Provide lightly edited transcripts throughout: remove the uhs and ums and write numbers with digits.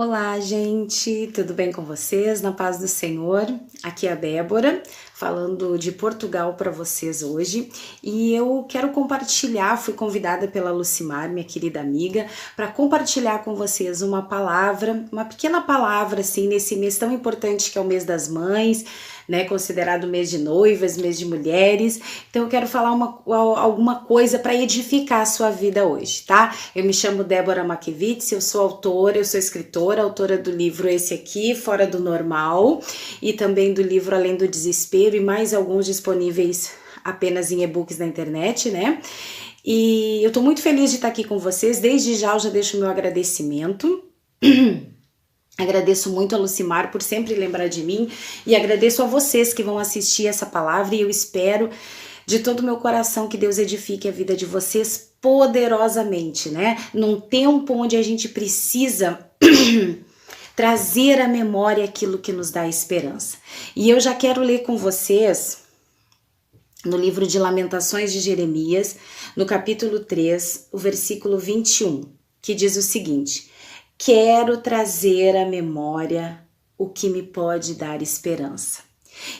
Olá, gente, tudo bem com vocês? Na paz do Senhor? Aqui é a Débora, falando de Portugal para vocês hoje, e eu quero compartilhar, fui convidada pela Lucimar, minha querida amiga, para compartilhar com vocês uma palavra, uma pequena palavra assim, nesse mês tão importante que é o mês das mães, né, considerado mês de noivas, mês de mulheres. Então eu quero falar alguma coisa para edificar a sua vida hoje, tá? Eu me chamo Débora Makevitz, eu sou autora, eu sou escritora, autora do livro esse aqui, Fora do Normal, e também do livro Além do Desespero, e mais alguns disponíveis apenas em e-books na internet, né? E eu tô muito feliz de estar aqui com vocês. Desde já eu já deixo o meu agradecimento. Agradeço muito a Lucimar por sempre lembrar de mim e agradeço a vocês que vão assistir essa palavra, e eu espero de todo o meu coração que Deus edifique a vida de vocês poderosamente, né? Num tempo onde a gente precisa trazer à memória aquilo que nos dá esperança. E eu já quero ler com vocês no livro de Lamentações de Jeremias, no capítulo 3, o versículo 21, que diz o seguinte: quero trazer à memória o que me pode dar esperança.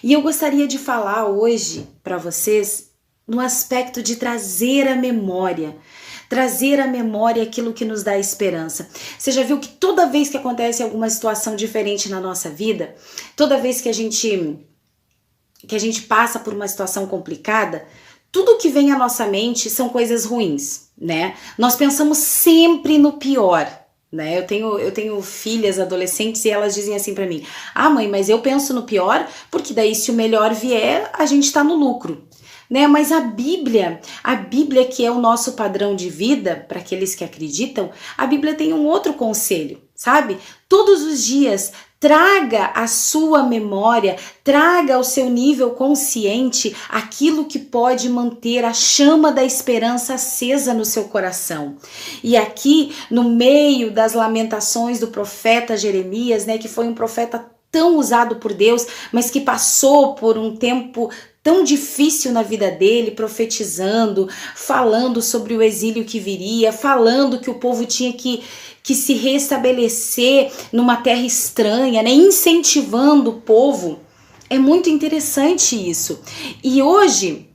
E eu gostaria de falar hoje para vocês no aspecto de trazer à memória aquilo que nos dá esperança. Você já viu que toda vez que acontece alguma situação diferente na nossa vida, toda vez que a gente passa por uma situação complicada, tudo que vem à nossa mente são coisas ruins, né? Nós pensamos sempre no pior. Né? Eu tenho filhas adolescentes e elas dizem assim pra mim: ah, mãe, mas eu penso no pior, porque daí se o melhor vier, a gente tá no lucro, né? Mas a Bíblia que é o nosso padrão de vida, para aqueles que acreditam, a Bíblia tem um outro conselho, sabe? Todos os dias, traga à sua memória, traga ao seu nível consciente aquilo que pode manter a chama da esperança acesa no seu coração. E aqui, no meio das lamentações do profeta Jeremias, né, que foi um profeta tão usado por Deus, mas que passou por um tempo tão difícil na vida dele, profetizando, falando sobre o exílio que viria, falando que o povo tinha que se restabelecer numa terra estranha, né? Incentivando o povo. É muito interessante isso. E hoje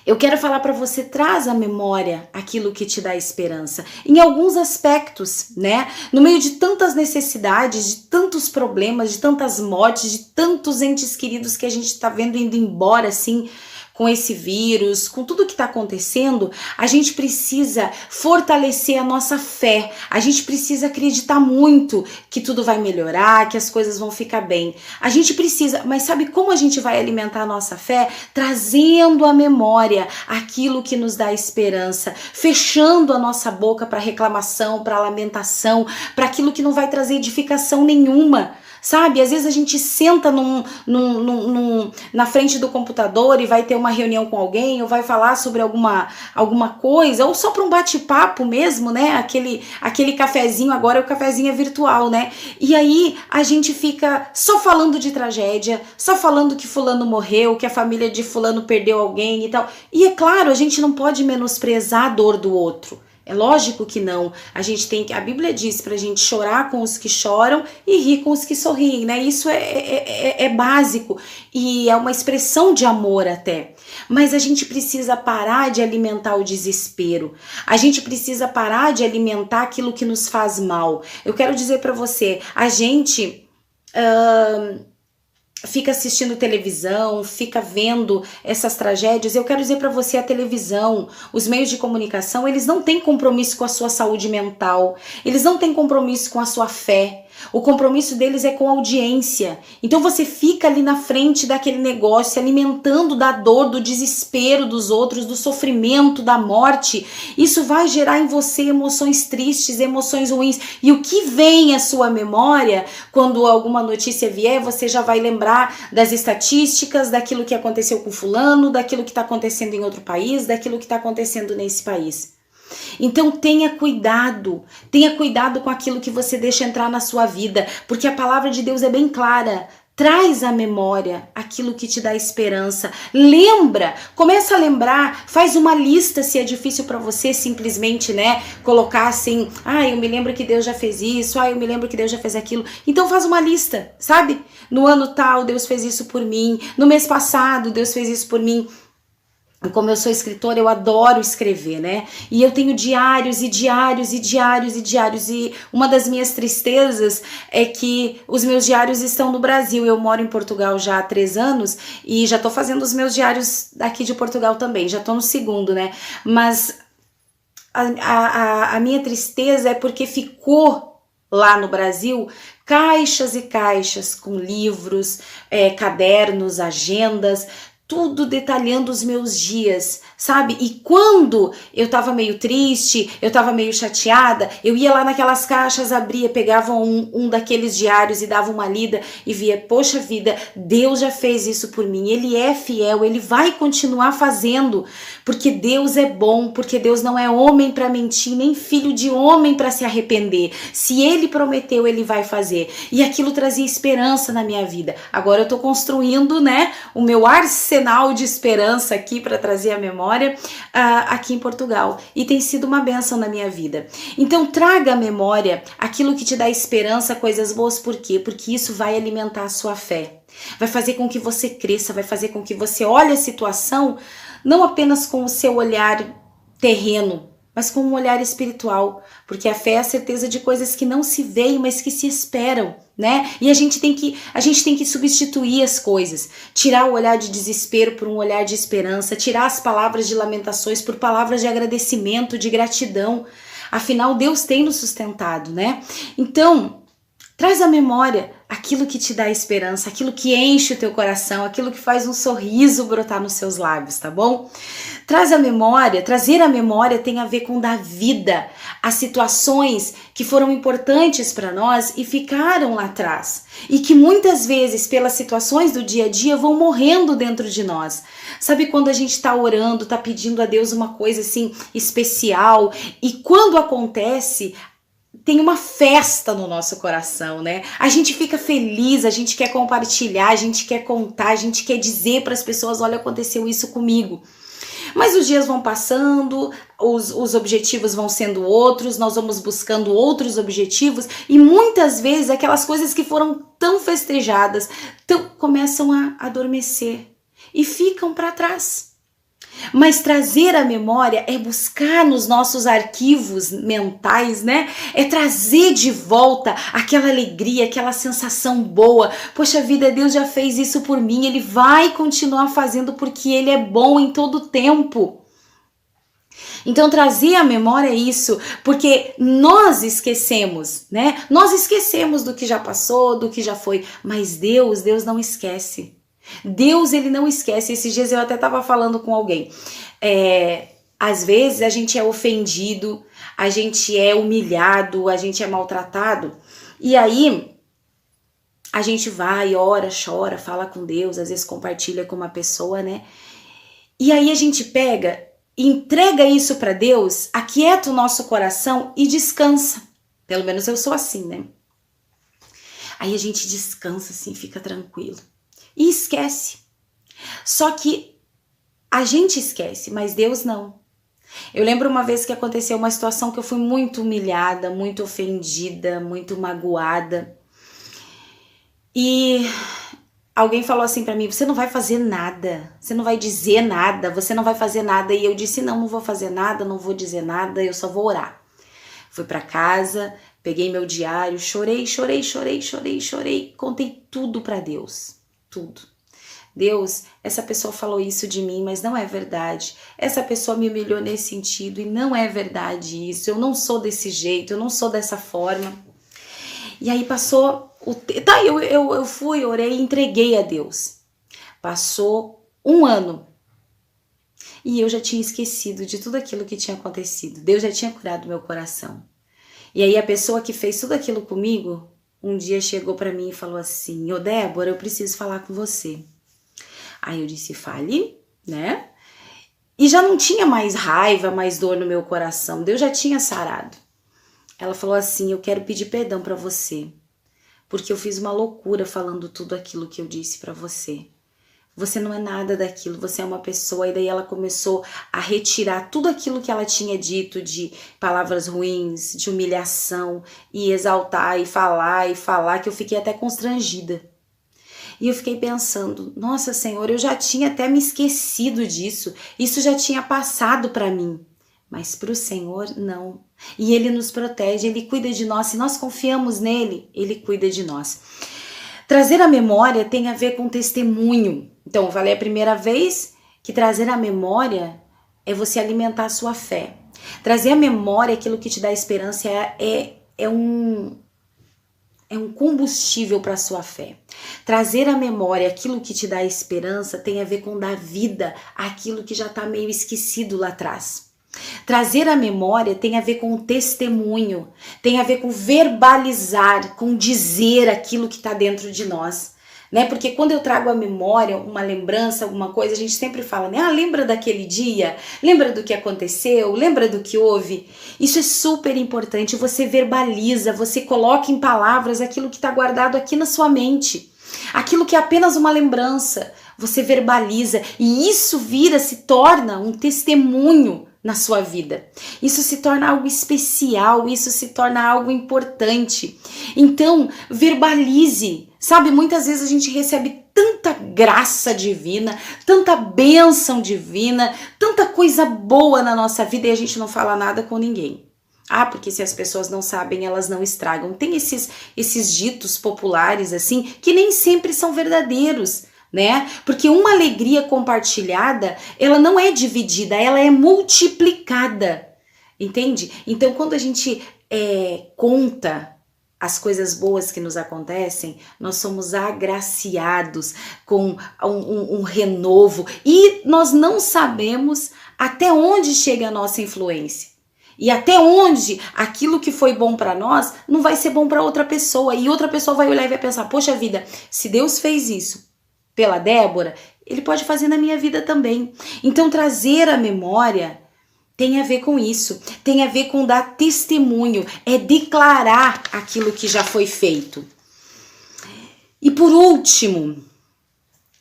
eu quero falar para você: traz à memória aquilo que te dá esperança, em alguns aspectos, né? No meio de tantas necessidades, de tantos problemas, de tantas mortes, de tantos entes queridos que a gente tá vendo indo embora assim, com esse vírus, com tudo que tá acontecendo, a gente precisa fortalecer a nossa fé, a gente precisa acreditar muito que tudo vai melhorar, que as coisas vão ficar bem. A gente precisa, mas sabe como a gente vai alimentar a nossa fé? Trazendo à memória aquilo que nos dá esperança, fechando a nossa boca para reclamação, para lamentação, para aquilo que não vai trazer edificação nenhuma. Sabe, às vezes a gente senta na frente do computador e vai ter uma reunião com alguém, ou vai falar sobre alguma coisa, ou só para um bate-papo mesmo, né? Aquele cafezinho, agora o cafezinho é virtual, né? E aí a gente fica só falando de tragédia, só falando que fulano morreu, que a família de fulano perdeu alguém e tal. E é claro, a gente não pode menosprezar a dor do outro. É lógico que não. A Bíblia diz pra gente chorar com os que choram e rir com os que sorriem, né? Isso é básico e é uma expressão de amor até. Mas a gente precisa parar de alimentar o desespero. A gente precisa parar de alimentar aquilo que nos faz mal. Eu quero dizer pra você, a gente fica assistindo televisão, fica vendo essas tragédias. Eu quero dizer para você, a televisão, os meios de comunicação, eles não têm compromisso com a sua saúde mental, eles não têm compromisso com a sua fé. O compromisso deles é com a audiência. Então você fica ali na frente daquele negócio, alimentando da dor, do desespero dos outros, do sofrimento, da morte. Isso vai gerar em você emoções tristes, emoções ruins. E o que vem à sua memória, quando alguma notícia vier, você já vai lembrar das estatísticas, daquilo que aconteceu com fulano, daquilo que está acontecendo em outro país, daquilo que está acontecendo nesse país. Então tenha cuidado com aquilo que você deixa entrar na sua vida, porque a palavra de Deus é bem clara: Traz à memória aquilo que te dá esperança. Lembra, começa a lembrar, faz uma lista se é difícil para você simplesmente, né, colocar assim, eu me lembro que Deus já fez isso, eu me lembro que Deus já fez aquilo. Então faz uma lista, sabe? No ano tal, Deus fez isso por mim. No mês passado, Deus fez isso por mim. Como eu sou escritora, eu adoro escrever, né? E eu tenho diários e diários e diários e diários. E uma das minhas tristezas é que os meus diários estão no Brasil. Eu moro em Portugal já há 3 anos e já tô fazendo os meus diários daqui de Portugal também. Já tô no segundo, né? Mas a minha tristeza é porque ficou lá no Brasil caixas e caixas com livros, cadernos, agendas, tudo detalhando os meus dias, sabe? E quando eu tava meio triste, eu tava meio chateada, eu ia lá naquelas caixas, abria, pegava um daqueles diários e dava uma lida e via, poxa vida, Deus já fez isso por mim, Ele é fiel, Ele vai continuar fazendo, porque Deus é bom, porque Deus não é homem para mentir, nem filho de homem para se arrepender. Se Ele prometeu, Ele vai fazer. E aquilo trazia esperança na minha vida. Agora eu tô construindo, né, o meu arsenal de esperança aqui para trazer a memória aqui em Portugal. E tem sido uma bênção na minha vida. Então traga à memória aquilo que te dá esperança, coisas boas. Por quê? Porque isso vai alimentar a sua fé. Vai fazer com que você cresça, vai fazer com que você olhe a situação não apenas com o seu olhar terreno, mas com um olhar espiritual, porque a fé é a certeza de coisas que não se veem, mas que se esperam, né? E a gente tem que substituir as coisas, tirar o olhar de desespero por um olhar de esperança, tirar as palavras de lamentações por palavras de agradecimento, de gratidão. Afinal, Deus tem nos sustentado, né? Então, traz à memória aquilo que te dá esperança, aquilo que enche o teu coração, aquilo que faz um sorriso brotar nos seus lábios, tá bom? Trazer à memória tem a ver com dar vida a situações que foram importantes para nós e ficaram lá atrás. E que muitas vezes, pelas situações do dia a dia, vão morrendo dentro de nós. Sabe quando a gente tá orando, tá pedindo a Deus uma coisa assim especial e quando acontece, tem uma festa no nosso coração, né? A gente fica feliz, a gente quer compartilhar, a gente quer contar, a gente quer dizer para as pessoas, olha, aconteceu isso comigo. Mas os dias vão passando, os objetivos vão sendo outros, nós vamos buscando outros objetivos e muitas vezes aquelas coisas que foram tão festejadas começam a adormecer e ficam para trás. Mas trazer a memória é buscar nos nossos arquivos mentais, né? É trazer de volta aquela alegria, aquela sensação boa. Poxa vida, Deus já fez isso por mim, Ele vai continuar fazendo porque Ele é bom em todo tempo. Então trazer à memória isso, porque nós esquecemos, né? Nós esquecemos do que já passou, do que já foi, mas Deus não esquece. Deus, Ele não esquece. Esses dias eu até estava falando com alguém. Às vezes a gente é ofendido, a gente é humilhado, a gente é maltratado. E aí a gente vai, ora, chora, fala com Deus, às vezes compartilha com uma pessoa, né? E aí a gente pega, entrega isso para Deus, aquieta o nosso coração e descansa. Pelo menos eu sou assim, né? Aí a gente descansa assim, fica tranquilo. E esquece. Só que a gente esquece, mas Deus não. Eu lembro uma vez que aconteceu uma situação que eu fui muito humilhada, muito ofendida, muito magoada. E alguém falou assim pra mim, você não vai fazer nada, você não vai dizer nada, você não vai fazer nada. E eu disse, não vou fazer nada, não vou dizer nada, eu só vou orar. Fui pra casa, peguei meu diário, chorei, contei tudo pra Deus. Tudo. Deus, essa pessoa falou isso de mim, mas não é verdade. Essa pessoa me humilhou nesse sentido e não é verdade isso. Eu não sou desse jeito, eu não sou dessa forma. E aí passou o tempo. Tá, eu fui, orei e entreguei a Deus. Passou 1 ano. E eu já tinha esquecido de tudo aquilo que tinha acontecido. Deus já tinha curado meu coração. E aí a pessoa que fez tudo aquilo comigo um dia chegou pra mim e falou assim, ô Débora, eu preciso falar com você. Aí eu disse, fale, né? E já não tinha mais raiva, mais dor no meu coração. Deus já tinha sarado. Ela falou assim, eu quero pedir perdão pra você. porque eu fiz uma loucura falando tudo aquilo que eu disse para você. Você não é nada daquilo, você é uma pessoa. E daí ela começou a retirar tudo aquilo que ela tinha dito de palavras ruins, de humilhação, e exaltar e falar, que eu fiquei até constrangida. E eu fiquei pensando, nossa Senhor, eu já tinha até me esquecido disso, isso já tinha passado para mim. Mas para o Senhor, não. E Ele nos protege, Ele cuida de nós. Se nós confiamos nele, Ele cuida de nós. Trazer a memória tem a ver com testemunho. Então, eu falei a primeira vez que trazer a memória é você alimentar a sua fé. Trazer a memória, aquilo que te dá esperança, é um combustível para a sua fé. Trazer a memória, aquilo que te dá esperança, tem a ver com dar vida àquilo que já está meio esquecido lá atrás. Trazer a memória tem a ver com o testemunho, tem a ver com verbalizar, com dizer aquilo que está dentro de nós, né? Porque quando eu trago a memória, uma lembrança, alguma coisa, a gente sempre fala, né? Ah, lembra daquele dia? Lembra do que aconteceu? Lembra do que houve? Isso é super importante, você verbaliza, você coloca em palavras aquilo que está guardado aqui na sua mente. Aquilo que é apenas uma lembrança, você verbaliza e isso se torna um testemunho na sua vida. Isso se torna algo especial, isso se torna algo importante. Então, verbalize. Sabe, muitas vezes a gente recebe tanta graça divina, tanta bênção divina, tanta coisa boa na nossa vida e a gente não fala nada com ninguém. Ah, porque se as pessoas não sabem, elas não estragam. Tem esses ditos populares assim, que nem sempre são verdadeiros, né? Porque uma alegria compartilhada, ela não é dividida, ela é multiplicada, entende? Então, quando a gente conta as coisas boas que nos acontecem, nós somos agraciados com um renovo e nós não sabemos até onde chega a nossa influência. E até onde aquilo que foi bom para nós não vai ser bom para outra pessoa. E outra pessoa vai olhar e vai pensar, poxa vida, se Deus fez isso pela Débora, Ele pode fazer na minha vida também. Então trazer a memória tem a ver com isso. Tem a ver com dar testemunho. É declarar aquilo que já foi feito. E por último,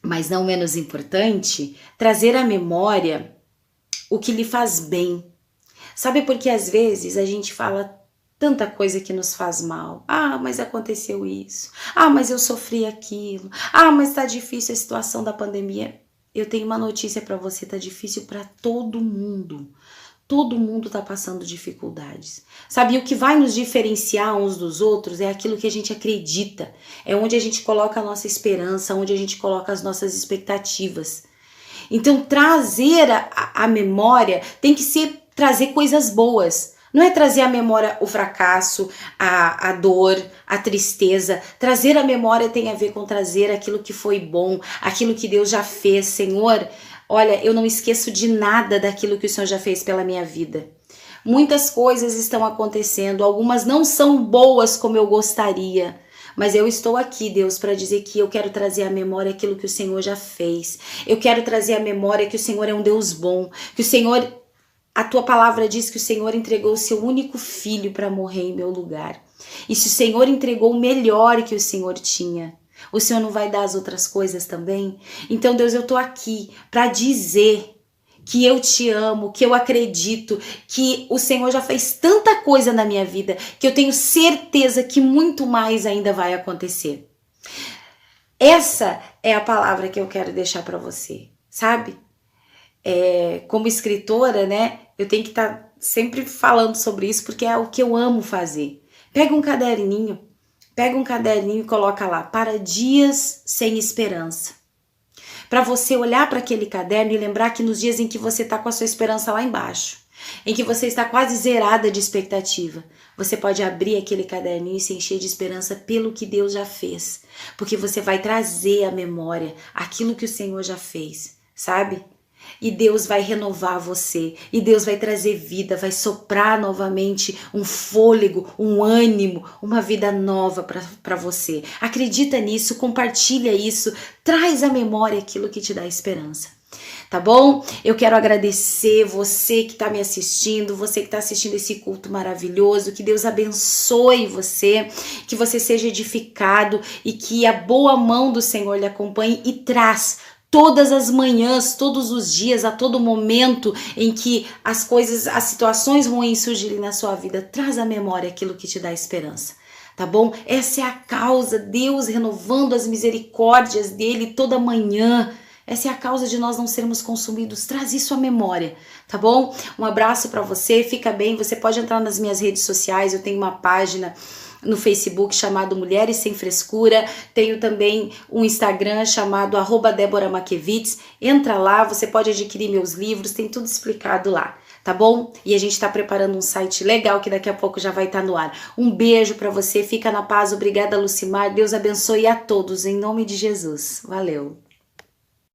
mas não menos importante, trazer à memória o que lhe faz bem. Sabe, porque às vezes a gente fala tanta coisa que nos faz mal. Ah, mas aconteceu isso. Ah, mas eu sofri aquilo. Ah, mas tá difícil a situação da pandemia. Eu tenho uma notícia para você, tá difícil para todo mundo. Todo mundo tá passando dificuldades. Sabe, o que vai nos diferenciar uns dos outros é aquilo que a gente acredita. É onde a gente coloca a nossa esperança, onde a gente coloca as nossas expectativas. Então, trazer a memória tem que ser trazer coisas boas. Não é trazer à memória o fracasso, a dor, a tristeza. Trazer a memória tem a ver com trazer aquilo que foi bom, aquilo que Deus já fez. Senhor, olha, eu não esqueço de nada daquilo que o Senhor já fez pela minha vida. Muitas coisas estão acontecendo, algumas não são boas como eu gostaria. Mas eu estou aqui, Deus, para dizer que eu quero trazer à memória aquilo que o Senhor já fez. Eu quero trazer à memória que o Senhor é um Deus bom, que o Senhor... A tua palavra diz que o Senhor entregou o seu único filho para morrer em meu lugar. E se o Senhor entregou o melhor que o Senhor tinha, o Senhor não vai dar as outras coisas também? Então, Deus, eu tô aqui para dizer que eu te amo, que eu acredito, que o Senhor já fez tanta coisa na minha vida, que eu tenho certeza que muito mais ainda vai acontecer. Essa é a palavra que eu quero deixar para você, sabe? Como escritora, né, eu tenho que estar sempre falando sobre isso porque é o que eu amo fazer. Pega um caderninho e coloca lá, para dias sem esperança. Para você olhar para aquele caderno e lembrar que nos dias em que você está com a sua esperança lá embaixo, em que você está quase zerada de expectativa, você pode abrir aquele caderninho e se encher de esperança pelo que Deus já fez. Porque você vai trazer à memória aquilo que o Senhor já fez, sabe? E Deus vai renovar você, e Deus vai trazer vida, vai soprar novamente um fôlego, um ânimo, uma vida nova para você. Acredita nisso, compartilha isso, traz à memória aquilo que te dá esperança. tá bom? Eu quero agradecer você que tá me assistindo, você que tá assistindo esse culto maravilhoso, que Deus abençoe você, que você seja edificado e que a boa mão do Senhor lhe acompanhe e traz todas as manhãs, todos os dias, a todo momento em que as coisas, as situações ruins surgirem na sua vida, traz à memória aquilo que te dá esperança, tá bom? Essa é a causa, Deus renovando as misericórdias dele toda manhã. Essa é a causa de nós não sermos consumidos. Traz isso à memória, tá bom? Um abraço para você, fica bem. Você pode entrar nas minhas redes sociais, eu tenho uma página no Facebook chamado Mulheres Sem Frescura, tenho também um Instagram chamado @DéboraMakiewicz. Entra lá, você pode adquirir meus livros, tem tudo explicado lá, tá bom? E a gente tá preparando um site legal que daqui a pouco já vai estar no ar. Um beijo para você, fica na paz, obrigada Lucimar, Deus abençoe a todos, em nome de Jesus, valeu!